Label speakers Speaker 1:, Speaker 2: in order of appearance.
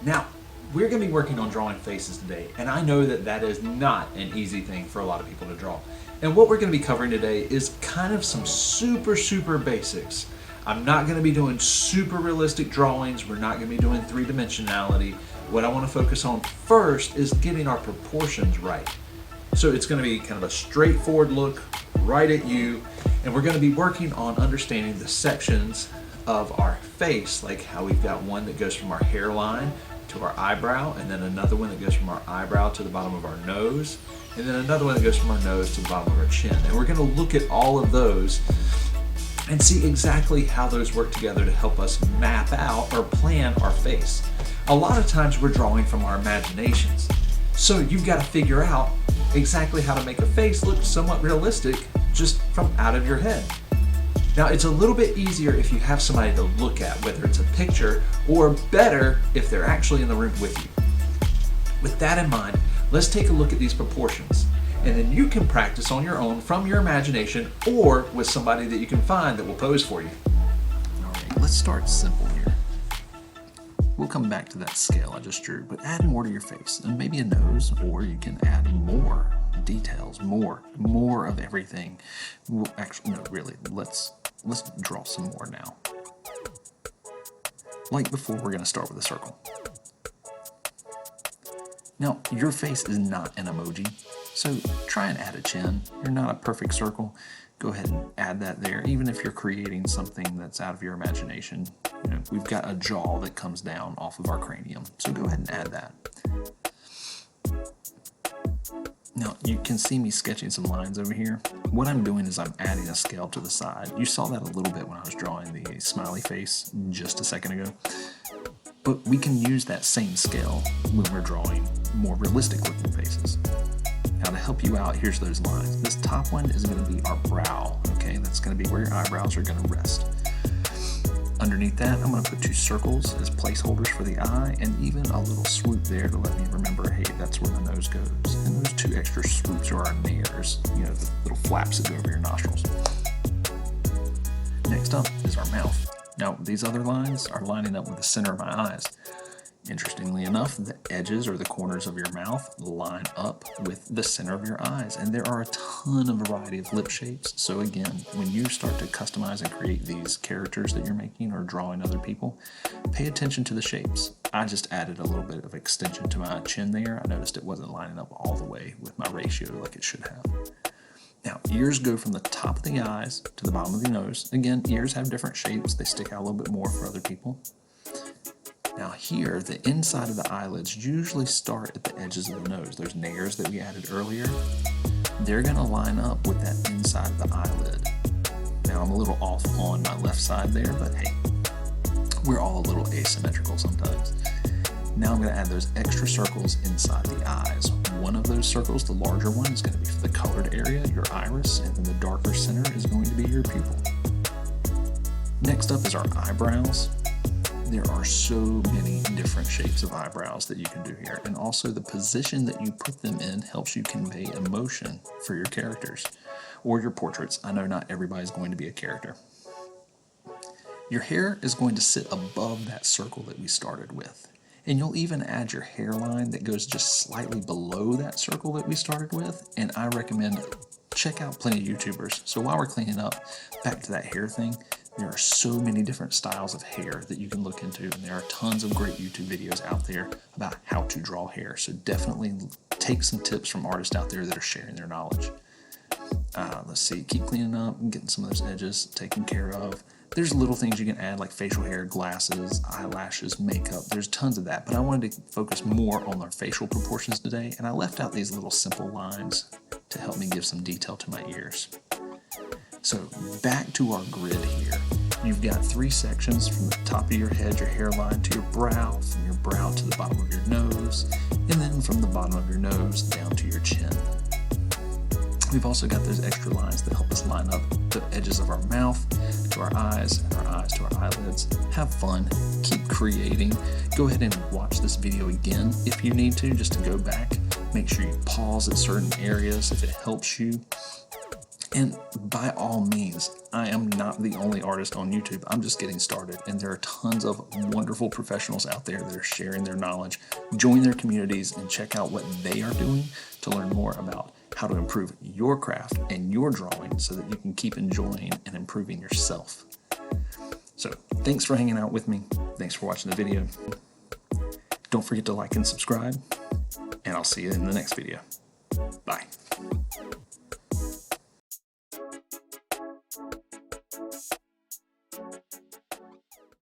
Speaker 1: Now, we're going to be working on drawing faces today, and I know that that is not an easy thing for a lot of people to draw. And what we're going to be covering today is kind of some super basics. I'm not going to be doing super realistic drawings. We're not going to be doing three-dimensionality. What I want to focus on first is getting our proportions right. So it's going to be kind of a straightforward look right at you, and we're going to be working on understanding the sections of our face, like how we've got one that goes from our hairline to our eyebrow, and then another one that goes from our eyebrow to the bottom of our nose, and then another one that goes from our nose to the bottom of our chin. And we're going to look at all of those and see exactly how those work together to help us map out or plan our face. A lot of times we're drawing from our imaginations, so you've got to figure out exactly how to make a face look somewhat realistic just from out of your head. Now, it's a little bit easier if you have somebody to look at, whether it's a picture, or better if they're actually in the room with you. With that in mind, let's take a look at these proportions, and then you can practice on your own from your imagination or with somebody that you can find that will pose for you. All right, let's start simple here. We'll come back to that scale I just drew, but add more to your face, and maybe a nose, or you can add more details, more of everything. Well, actually, no, really, let's draw some more now. Like before, we're going to start with a circle. Now, your face is not an emoji, so try and add a chin. You're not a perfect circle. Go ahead and add that there, even if you're creating something that's out of your imagination. You know, we've got a jaw that comes down off of our cranium, so go ahead and add that. Now, you can see me sketching some lines over here. What I'm doing is I'm adding a scale to the side. You saw that a little bit when I was drawing the smiley face just a second ago. But we can use that same scale when we're drawing more realistic looking faces. Now, to help you out, here's those lines. This top one is going to be our brow, okay? That's going to be where your eyebrows are going to rest. Underneath that, I'm going to put two circles as placeholders for the eye, and even a little swoop there to let me remember, hey, that's where my nose goes. And those two extra swoops are our nares, you know, the little flaps that go over your nostrils. Next up is our mouth. Now, these other lines are lining up with the center of my eyes. Interestingly enough, the edges or the corners of your mouth line up with the center of your eyes, and there are a ton of variety of lip shapes. So again, when you start to customize and create these characters that you're making or drawing other people, pay attention to the shapes. I just added a little bit of extension to my chin there. I noticed it wasn't lining up all the way with my ratio like it should have. Now, ears go from the top of the eyes to the bottom of the nose. Again, ears have different shapes. They stick out a little bit more for other people. Now here, the inside of the eyelids usually start at the edges of the nose. Those nares that we added earlier, they're going to line up with that inside of the eyelid. Now I'm a little off on my left side there, but hey, we're all a little asymmetrical sometimes. Now I'm going to add those extra circles inside the eyes. One of those circles, the larger one, is going to be for the colored area, your iris, and then the darker center is going to be your pupil. Next up is our eyebrows. There are so many different shapes of eyebrows that you can do here, and also the position that you put them in helps you convey emotion for your characters or your portraits. I know not everybody's going to be a character. Your hair is going to sit above that circle that we started with, and you'll even add your hairline that goes just slightly below that circle that we started with, and I recommend check out plenty of YouTubers. So while we're cleaning up, back to that hair thing, there are so many different styles of hair that you can look into, and there are tons of great YouTube videos out there about how to draw hair. So definitely take some tips from artists out there that are sharing their knowledge. Let's see, keep cleaning up and getting some of those edges taken care of. There's little things you can add like facial hair, glasses, eyelashes, makeup. There's tons of that, but I wanted to focus more on our facial proportions today, and I left out these little simple lines to help me give some detail to my ears. So back to our grid here. You've got three sections from the top of your head, your hairline, to your brow, from your brow to the bottom of your nose, and then from the bottom of your nose down to your chin. We've also got those extra lines that help us line up the edges of our mouth to our eyes and our eyes to our eyelids. Have fun, keep creating. Go ahead and watch this video again if you need to, just to go back. Make sure you pause at certain areas if it helps you. And by all means, I am not the only artist on YouTube. I'm just getting started, and there are tons of wonderful professionals out there that are sharing their knowledge. Join their communities and check out what they are doing to learn more about how to improve your craft and your drawing so that you can keep enjoying and improving yourself. So thanks for hanging out with me. Thanks for watching the video. Don't forget to like and subscribe, and I'll see you in the next video. Bye.